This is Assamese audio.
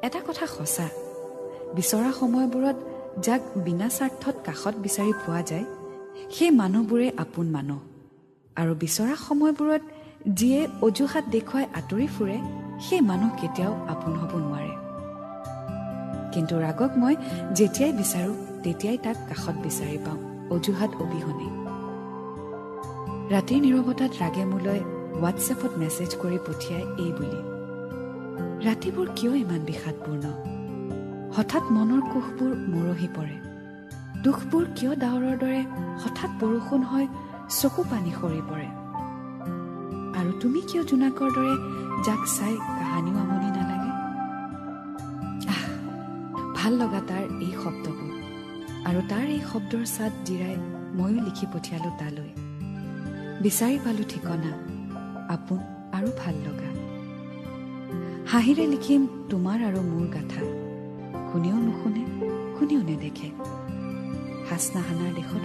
এটা কথা সঁচা, বিচৰা সময়বোৰত যাক বিনা স্বাৰ্থত কাষত বিচাৰি পোৱা যায় সেই মানুহবোৰে আপোন মানুহ, আৰু বিচৰা সময়বোৰত যিয়ে অজুহাত দেখুৱাই আঁতৰি ফুৰে সেই মানুহ কেতিয়াও আপোন হ'ব নোৱাৰে। কিন্তু ৰাগক মই যেতিয়াই বিচাৰোঁ তেতিয়াই তাক কাষত বিচাৰি পাওঁ, অজুহাত অবিহনে। ৰাতিৰ নীৰৱতাত ৰাগে মোলৈ হোৱাটছএপত মেছেজ কৰি পঠিয়াই এই বুলি, ৰাতিবোৰ কিয় ইমান বিষাদপূৰ্ণ? হঠাৎ মনৰ কোষবোৰ মৰহি পৰে। দুখবোৰ কিয় ডাৱৰৰ দৰে হঠাৎ বৰষুণ হৈ চকু পানী সৰি পৰে? আৰু তুমি কিয় জোনাকৰ দৰে যাক চাই কাহানিও আমনি নালাগে? ভাল লগা তাৰ এই শব্দবোৰ, আৰু তাৰ এই শব্দৰ চাত জিৰাই ময়ো লিখি পঠিয়ালো তালৈ। বিচাৰি পালো ঠিকনা, আপোন আৰু ভাল লগা। হাঁহিৰে লিখিম তোমাৰ আৰু মোৰ গাথা, কোনেও নুশুনে, কোনেও নেদেখে। হাচনাহানাৰ দেশত